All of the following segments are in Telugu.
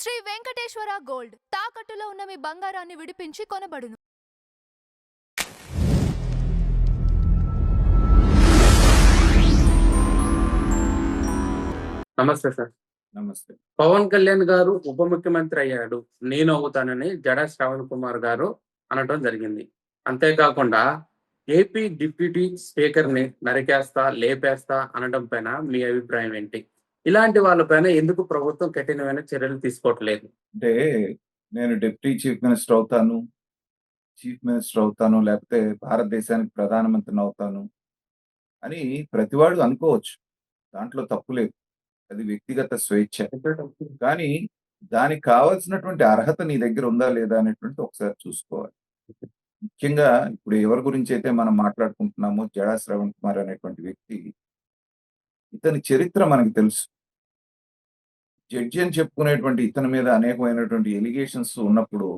శ్రీ వెంకటేశ్వర గోల్డ్ తాకట్టులో ఉన్న మీ బంగారాన్ని విడిపించి కొనబడును. నమస్తే సార్. నమస్తే. పవన్ కళ్యాణ్ గారు ఉప ముఖ్యమంత్రి అయ్యాడు. నేను అవుతానని జడా శ్రావణ్ కుమార్ గారు అనటం జరిగింది. అంతేకాకుండా ఏపీ డిప్యూటీ స్పీకర్‌ని నరికేస్తా, లేపేస్తా అనడం పైన మీ అభిప్రాయం ఏంటి? ఇలాంటి వాళ్ళ పైన ఎందుకు ప్రభుత్వం కఠినమైన చర్యలు తీసుకోవట్లేదు? అంటే నేను డిప్యూటీ చీఫ్ మినిస్టర్ అవుతాను, చీఫ్ మినిస్టర్ అవుతాను, లేకపోతే భారతదేశానికి ప్రధానమంత్రిని అవుతాను అని ప్రతివాడు అనుకోవచ్చు. దాంట్లో తప్పు లేదు. అది వ్యక్తిగత స్వేచ్ఛ. కానీ దానికి కావాల్సినటువంటి అర్హత నీ దగ్గర ఉందా లేదా అనేటువంటిది ఒకసారి చూసుకోవాలి. ముఖ్యంగా ఇప్పుడు ఎవరి గురించైతే మనం మాట్లాడుకుంటున్నామో జడా శ్రవణ్ కుమార్ అనేటువంటి వ్యక్తి, ఇతని చరిత్ర మనకు తెలుసు. జడ్జి అని చెప్పుకునేటువంటి ఇతని మీద అనేకమైనటువంటి ఎలిగేషన్స్ ఉన్నప్పుడు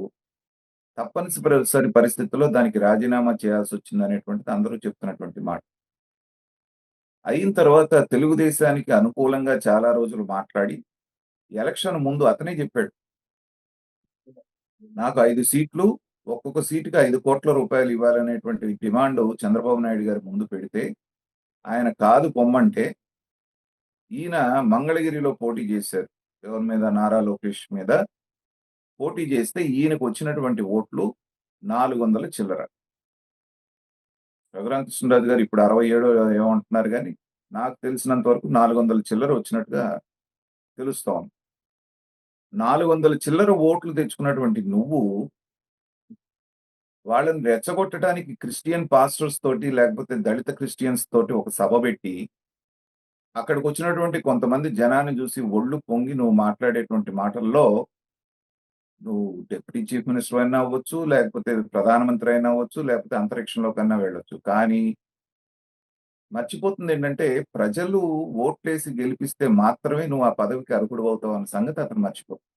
తప్పనిసరి పరిస్థితుల్లో దానికి రాజీనామా చేయాల్సొచ్చిందనేటువంటిది అందరూ చెప్తున్నటువంటి మాట. అయిన తర్వాత తెలుగుదేశానికి అనుకూలంగా చాలా రోజులు మాట్లాడి, ఎలక్షన్ ముందు అతనే చెప్పాడు. నాకు 5 సీట్లు, ఒక్కొక్క సీటుకి ₹5,00,00,000 ఇవ్వాలనేటువంటి డిమాండ్ చంద్రబాబు నాయుడు గారి ముందు పెడితే, ఆయన కాదు పొమ్మంటే, ఈయన మంగళగిరిలో పోటీ చేశారు. ఎవరి మీద? నారా లోకేష్ మీద పోటీ చేస్తే ఈయనకొచ్చినటువంటి ఓట్లు 400 చిల్లర. రఘురామకృష్ణరాజు గారు ఇప్పుడు 67 ఏమో అంటున్నారు గానీ, నాకు తెలిసినంత వరకు 400 చిల్లర వచ్చినట్టుగా తెలుస్తా ఉంది. 400 చిల్లర ఓట్లు తెచ్చుకున్నటువంటి నువ్వు, వాళ్ళని రెచ్చగొట్టడానికి క్రిస్టియన్ పాస్టర్స్ తోటి, లేకపోతే దళిత క్రిస్టియన్స్ తోటి ఒక సభ పెట్టి, అక్కడికొచ్చినటువంటి కొంతమంది జనాన్ని చూసి ఒళ్ళు పొంగి నువ్వు మాట్లాడేటువంటి మాటల్లో, నువ్వు డిప్యూటీ చీఫ్ మినిస్టర్ అయినా అవ్వచ్చు, లేకపోతే ప్రధానమంత్రి అయినా అవ్వచ్చు, లేకపోతే అంతరిక్షంలోకన్నా వెళ్ళొచ్చు. కానీ మర్చిపోతుందేంటంటే, ప్రజలు ఓట్లేసి గెలిపిస్తే మాత్రమే నువ్వు ఆ పదవికి అర్హుడివవుతావు అన్న సంగతి అతను మర్చిపోతున్నాడు.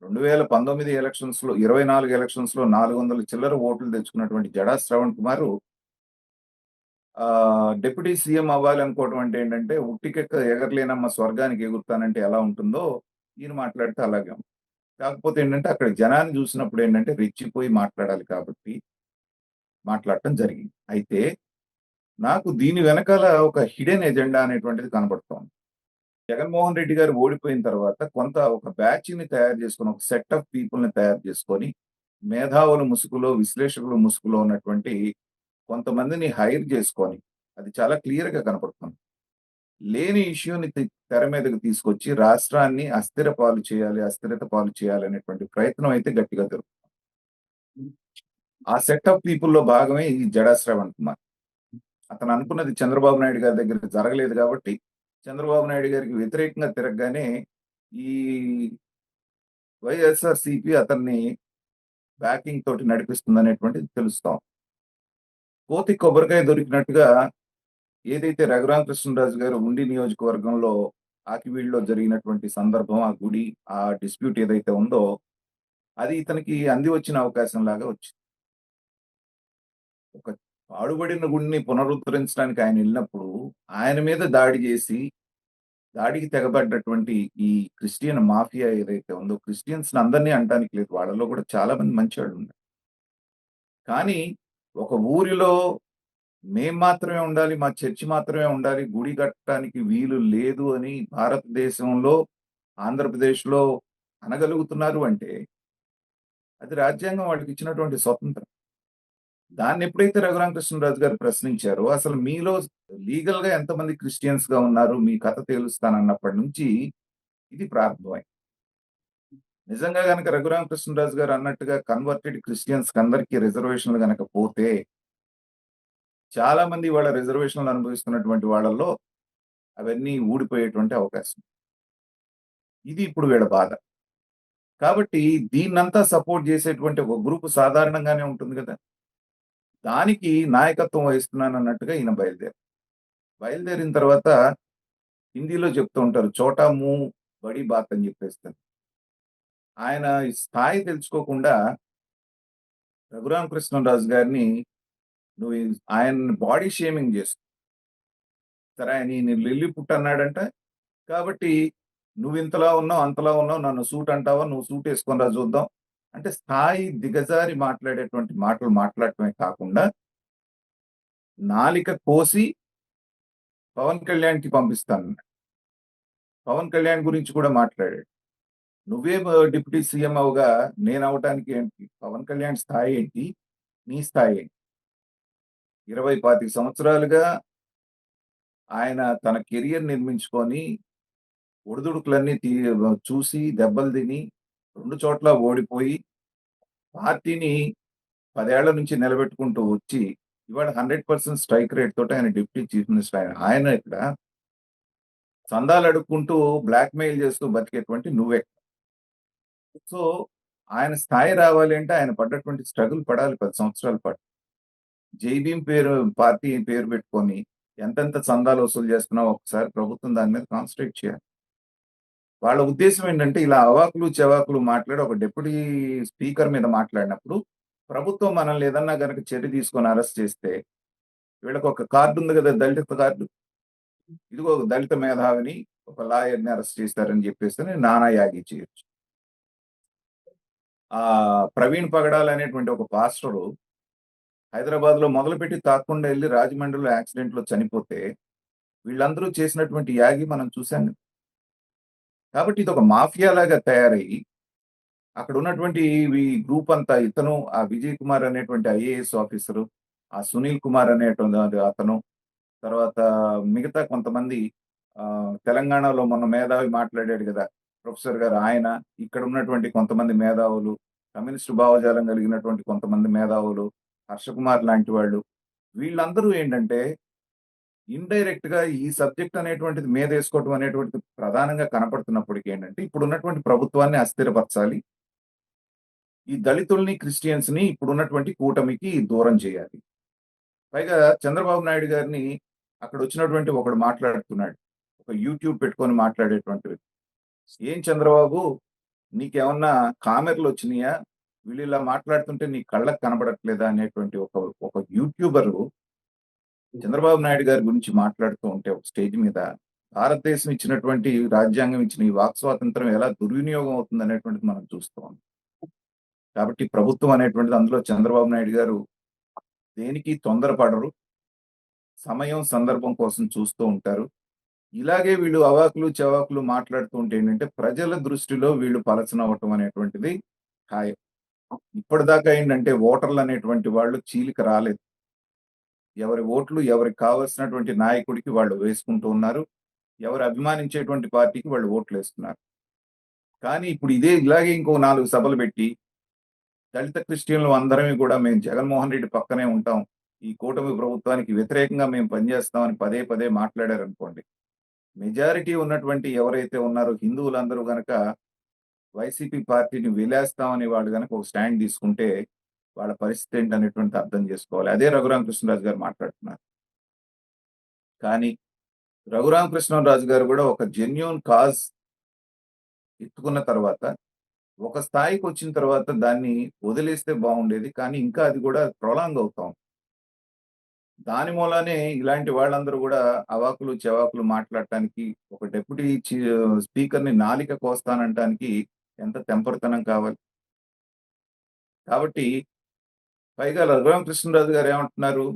2019 ఎలక్షన్స్‌లో 24 ఎలక్షన్స్‌లో 400 చిల్లర ఓట్లు తెచ్చుకున్నటువంటి జడా శ్రవణ్ కుమారు డిప్యూటీ సీఎం అవ్వాలనుకోవడం అంటే ఏంటంటే, ఉట్టికెక్క ఎగరలేనమ్మ స్వర్గానికి ఎగురుతానంటే ఎలా ఉంటుందో, ఈయన మాట్లాడితే అలాగే ఉంది. కాకపోతే ఏంటంటే, అక్కడ జనాన్ని చూసినప్పుడు ఏంటంటే, రెచ్చిపోయి మాట్లాడాలి కాబట్టి మాట్లాడటం జరిగింది. అయితే నాకు దీని వెనకాల ఒక హిడెన్ ఎజెండా అనేటువంటిది కనబడుతోంది. జగన్మోహన్ రెడ్డి గారు ఓడిపోయిన తర్వాత ఒక బ్యాచ్‌ని తయారు చేసుకొని, ఒక సెట్ ఆఫ్ పీపుల్‌ని తయారు చేసుకొని, మేధావుల ముసుగులో, విశ్లేషకుల ముసుగులో ఉన్నటువంటి కొంతమందిని హైర్ చేసుకొని, అది చాలా క్లియర్‌గా కనపడుతుంది. లేని ఇష్యూని తెర మీదకి తీసుకొచ్చి రాష్ట్రాన్ని అస్థిరత పాలు చేయాలి అనేటువంటి ప్రయత్నం అయితే గట్టిగా జరుగుతుంది. ఆ సెట్ ఆఫ్ పీపుల్‌లో భాగమే ఈ జడా శ్రవణ్ కుమార్. అతను అనుకున్నది చంద్రబాబు నాయుడు గారి దగ్గర జరగలేదు కాబట్టి, చంద్రబాబు నాయుడు గారికి వ్యతిరేకంగా తిరగగానే ఈ వైఎస్ఆర్‌సీపీ అతన్ని బ్యాకింగ్ తోటి నడిపిస్తుందనేటువంటిది తెలుస్తాం. కోతి కొబ్బరికాయ దొరికినట్టుగా ఏదైతే రఘురామకృష్ణరాజు గారు ఉండి నియోజకవర్గంలో ఆకివీడులో జరిగినటువంటి సందర్భం, ఆ గుడి, ఆ డిస్ప్యూట్ ఏదైతే ఉందో, అది ఇతనికి అంది వచ్చిన అవకాశం లాగా వచ్చింది. ఒక పాడుబడిన గుడిని పునరుద్ధరించడానికి ఆయన ఎళ్ళినప్పుడు, ఆయన మీద దాడి చేసి, దాడికి తెగబడ్డటువంటి ఈ క్రిస్టియన్ మాఫియా ఏదైతే ఉందో, క్రిస్టియన్స్‌ని అందరిని అనటానికి లేదు. వాళ్ళలో కూడా చాలా మంది మంచోళ్ళున్నారు. కానీ ఒక ఊరిలో మేము మాత్రమే ఉండాలి, మా చర్చి మాత్రమే ఉండాలి, గుడి కట్టడానికి వీలు లేదు అని భారతదేశంలో, ఆంధ్రప్రదేశ్‌లో అనగలుగుతున్నారు అంటే, అది రాజ్యాంగం వాళ్ళకిచ్చినటువంటి స్వతంత్రం. దాన్నెప్పుడైతే రఘురామకృష్ణరాజు గారు ప్రశ్నించారో, అసలు మీలో లీగల్‌గా ఎంతమంది క్రిస్టియన్స్‌గా ఉన్నారు, మీ కథ తేలుస్తానన్నప్పటి నుంచి ఇది ప్రారంభమైంది. నిజంగా గనక రఘురామకృష్ణరాజు గారు అన్నట్టుగా కన్వర్టెడ్ క్రిస్టియన్స్‌కందరికీ రిజర్వేషన్‌లు గనక పోతే, చాలా మంది ఇవాళ రిజర్వేషన్‌లు అనుభవిస్తున్నటువంటి వాళ్ళలో అవన్నీ ఊడిపోయేటువంటి అవకాశం. ఇది ఇప్పుడు వీళ్ళ బాధ. కాబట్టి దీన్నంతా సపోర్ట్ చేసేటువంటి ఒక గ్రూప్ సాధారణంగానే ఉంటుంది గదా! దానికి నాయకత్వం వహిస్తున్నానన్నట్టుగా ఈయన బయలుదేరారు. బయలుదేరిన తర్వాత హిందీలో చెప్తూ ఉంటారు. చోటా ముహ్ బడీ బాత్ అని చెప్పేస్తారు. ఆయన ఈ స్థాయి తెలుసుకోకుండా రఘురామకృష్ణరాజు గారిని నువ్వు ఆయన్ని బాడీ షేమింగ్ చేస్తున్నావు. సరే ఆయన ఈయన లిల్లీ పుట్ అన్నాడంట. కాబట్టి నువ్వు ఇంతలా ఉన్నావు, అంతలా ఉన్నావు, నన్ను సూట్ అంటావా, నువ్వు సూట్ వేసుకొని రా చూద్దాం. అంటే స్థాయి దిగజారి మాట్లాడేటువంటి మాటలు మాట్లాడటమే కాకుండా నాలిక కోసి పవన్ కళ్యాణ్‌కి పంపిస్తాను. పవన్ కళ్యాణ్ గురించి కూడా మాట్లాడాడు. నువ్వే డిప్యూటీ సీఎం అవగా నేనవ్వటానికి ఏంటి? పవన్ కళ్యాణ్ స్థాయి ఏంటి? నీ స్థాయి ఏంటి? 20, 25 సంవత్సరాలుగా ఆయన తన కెరియర్ నిర్మించుకొని ఒడిదుడుకులన్నీ చూసి దెబ్బలు తిని 2 చోట్ల ఓడిపోయి పార్టీని 10 ఏళ్ల నుంచి నిలబెట్టుకుంటూ వచ్చి ఇవాళ 100% స్ట్రైక్ రేట్ తోటి ఆయన డిప్యూటీ చీఫ్ మినిస్టర్ ఆయన. ఆయన ఇక్కడ చందాలు అడుక్కుంటూ బ్లాక్‌మెయిల్ చేస్తూ బతికేటువంటి నువ్వే. సో, ఆయన స్థాయి రావాలి అంటే ఆయన పడ్డటువంటి స్ట్రగుల్ పడాలి 10 సంవత్సరాల పాటు. జై భీమ్ పార్టీ పేరు పెట్టుకొని ఎంతెంత చందాలు వసూలు చేస్తున్నావో ఒకసారి ప్రభుత్వం దాని మీద కాన్సంట్రేట్ చేయాలి. వాళ్ళ ఉద్దేశ్యం ఏంటంటే ఇలా అవాకులు, చెవాకులు మాట్లాడి ఒక డిప్యూటీ స్పీకర్ మీద మాట్లాడినప్పుడు ప్రభుత్వం మనల్ని ఏదన్నా గనక చర్య తీసుకొని అరెస్ట్ చేస్తే వీళ్ళకి ఒక కార్డ్ ఉంది కదా! దళిత కార్డు. ఇదిగో ఒక దళిత మేధావిని, ఒక లాయర్‌ని అరెస్ట్ చేశారని చెప్పేసని నానా యాగి చేయొచ్చు. ప్రవీణ్ పగడాల్ అనేటువంటి ఒక పాస్టరు హైదరాబాద్‌లో మొదలుపెట్టి తాకుండా ఎళ్లి రాజమండ్రిలో యాక్సిడెంట్‌లో చనిపోతే వీళ్ళందరూ చేసినటువంటి యాగి మనం చూసాం. కాబట్టి ఇదొక మాఫియా లాగా తయారయ్యి అక్కడ ఉన్నటువంటి ఈ గ్రూప్ అంతా ఇతను, ఆ విజయ్ కుమార్ అనేటువంటి ఐఏఎస్ ఆఫీసరు, ఆ సునీల్ కుమార్ అనేటువంటి అతను, తర్వాత మిగతా కొంతమంది తెలంగాణలో మొన్న మేధావి మాట్లాడాడు గదా! ప్రొఫెసర్ గారు ఆయన, ఇక్కడ ఉన్నటువంటి కొంతమంది మేధావులు, కమ్యూనిస్టు భావజాలం కలిగినటువంటి కొంతమంది మేధావులు, హర్షకుమార్ లాంటి వాళ్ళు, వీళ్ళందరూ ఏంటంటే ఇండైరెక్ట్‌గా ఈ సబ్జెక్ట్ అనేటువంటిది మీదేసుకోవటం అనేటువంటిది ప్రధానంగా కనపడుతున్నప్పటికి ఏంటంటే, ఇప్పుడున్నటువంటి ప్రభుత్వాన్ని అస్థిరపరచాలి. ఈ దళితుల్ని, క్రిస్టియన్స్‌ని ఇప్పుడున్నటువంటి కూటమికి దూరం చేయాలి. పైగా చంద్రబాబు నాయుడు గారిని అక్కడొచ్చినటువంటి ఒకడు మాట్లాడుతున్నాడు. ఒక యూట్యూబ్ పెట్టుకొని మాట్లాడేటువంటి వ్యక్తి. "ఏం చంద్రబాబు నీకేమన్నా కామెర్లొచ్చినియా? వీళ్ళిలా మాట్లాడుతుంటే నీ కళ్ళకి కనబడట్లేదా?" అనేటువంటి ఒక యూట్యూబరు చంద్రబాబు నాయుడు గారి గురించి మాట్లాడుతూ ఉంటే ఒక స్టేజ్ మీద భారతదేశం ఇచ్చినటువంటి రాజ్యాంగం ఇచ్చిన ఈ వాక్ స్వాతంత్రం ఎలా దుర్వినియోగం అవుతుందనేటువంటిది మనం చూస్తూ ఉన్నాం. కాబట్టి ప్రభుత్వం అనేటువంటిది అందులో చంద్రబాబు నాయుడు గారు దేనికి తొందరపడరు. సమయం, సందర్భం కోసం చూస్తూ ఉంటారు. ఇలాగే వీళ్ళు అవాకులు, చవాకులు మాట్లాడుతూ ఉంటే ఏంటంటే ప్రజల దృష్టిలో వీళ్ళు పలచనవ్వటం అనేటువంటిది ఖాయం. ఇప్పటిదాకా ఏంటంటే ఓటర్లనేటువంటి వాళ్ళు చీలిక రాలేదు. ఎవరి ఓట్లు ఎవరికి కావాల్సినటువంటి నాయకుడికి వాళ్ళు వేసుకుంటూ ఉన్నారు. ఎవరు అభిమానించేటువంటి పార్టీకి వాళ్ళు ఓట్లేస్తున్నారు. కానీ ఇప్పుడు ఇలాగే ఇంకో 4 సభలు పెట్టి దళిత క్రిస్టియన్లు అందరమే కూడా మేము జగన్మోహన్ రెడ్డి పక్కనే ఉంటాం. ఈ కూటమి ప్రభుత్వానికి వ్యతిరేకంగా మేము పనిచేస్తామని పదే పదే మాట్లాడారనుకోండి. మెజారిటీ ఉన్నటువంటి ఎవరైతే ఉన్నారో హిందువులందరూ గనక వైసీపీ పార్టీని విలేస్తామని వాళ్ళు గనక ఒక స్టాండ్ తీసుకుంటే వాళ్ళ పరిస్థితి ఏంటనేటువంటిది అర్థం చేసుకోవాలి. అదే రఘురామకృష్ణరాజు గారు మాట్లాడుతున్నారు. కానీ రఘురామకృష్ణరాజు గారు కూడా ఒక జెన్యూన్ కాజ్ ఎత్తుకున్న తర్వాత ఒక స్థాయికొచ్చిన తర్వాత దాన్ని వదిలేస్తే బాగుండేది. కానీ ఇంకా అది కూడా ప్రొలాంగ్ అవుతాం. దాని మూలానే ఇలాంటి వాళ్ళందరూ గూడా అవాకులు, చెవాకులు మాట్లాడటానికి ఒక డిప్యూటీ స్పీకర్‌ని నాలిక కోస్తానంటానికి ఎంత తెంపరితనం కావాలి. కాబట్టి పైగా రఘురామకృష్ణరాజు గారు ఏమంటున్నారు?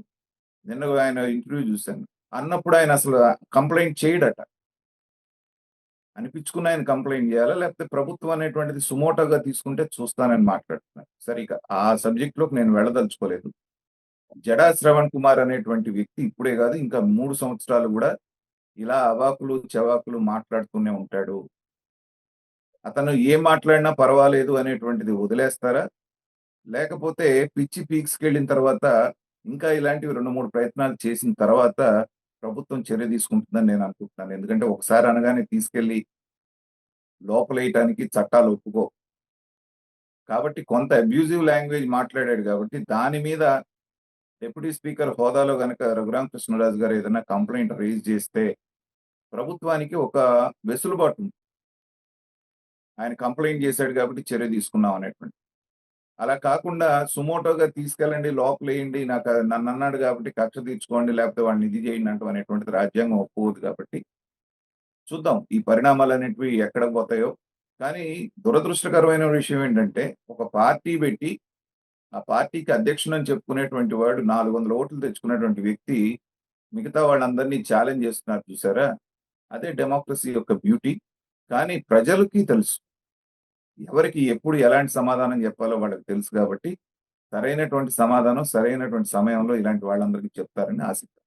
నిన్న ఆయన ఇంటర్వ్యూ చూసాను. అన్నప్పుడు ఆయన అసలు కంప్లెయింట్ చేయడట. అనిపించుకున్న ఆయన కంప్లెయింట్ చేయాలా? లేకపోతే ప్రభుత్వం అనేటువంటిది సుమోటోగా తీసుకుంటే చూస్తానని మాట్లాడుతున్నారు. సరే ఇక ఆ సబ్జెక్ట్‌లోకి నేను వెళ్ళదలుచుకోలేదు. జడా శ్రవణ్ కుమార్ అనేటువంటి వ్యక్తి ఇప్పుడే కాదు ఇంకా 3 సంవత్సరాలు కూడా ఇలా అవాకులు, చెవాకులు మాట్లాడుతూనే ఉంటాడు. అతను ఏం మాట్లాడినా పర్వాలేదు అనేటువంటిది వదిలేస్తారా? లేకపోతే పిచ్చి పీక్స్‌కెళ్ళిన తర్వాత ఇంకా ఇలాంటివి 2, 3 ప్రయత్నాలు చేసిన తర్వాత ప్రభుత్వం చర్య తీసుకుంటుందని నేను అనుకుంటున్నాను. ఎందుకంటే ఒకసారి అనగానే తీసుకెళ్ళి లోపలేయటానికి చట్టాలు ఒప్పుకోవు. కాబట్టి కొంత అబ్యూజివ్ లాంగ్వేజ్ మాట్లాడాడు కాబట్టి దాని మీద డిప్యూటీ స్పీకర్ హోదాలో గనక రఘురామకృష్ణరాజు గారు ఏదైనా కంప్లెయింట్ రైజ్ చేస్తే ప్రభుత్వానికి ఒక వెసులుబాటు ఉంది. ఆయన కంప్లెయింట్ చేశాడు కాబట్టి చర్య తీసుకున్నాం అనేటువంటి. అలా కాకుండా సుమోటోగా తీసుకెళ్ళండి, లోపలేయండి, నన్నన్నాడు కాబట్టి కక్ష తీర్చుకోండి, లేకపోతే వాడిని ఇది చేయండి అంటం అనేటువంటిది రాజ్యాంగం ఒప్పుకోదు కాబట్టి చూద్దాం ఈ పరిణామాలనేటివి ఎక్కడ పోతాయో. కానీ దురదృష్టకరమైన విషయం ఏంటంటే, ఒక పార్టీ పెట్టి, ఆ పార్టీకి అధ్యక్షుడని చెప్పుకునేటువంటి వాడు 400 ఓట్లు తెచ్చుకున్నటువంటి వ్యక్తి, మిగతా వాళ్ళందరినీ ఛాలెంజ్ చేస్తున్నారు చూసారా? అదే డెమోక్రసీ యొక్క బ్యూటీ. కానీ ప్రజలకి తెలుసు. ఎవరికి ఎప్పుడు ఎలాంటి సమాధానం చెప్పాలో వాళ్ళకి తెలుసు కాబట్టి, సరైనటువంటి సమాధానం సరైనటువంటి సమయంలో ఇలాంటి వాళ్ళందరికీ చెప్తారని ఆశిద్దాం.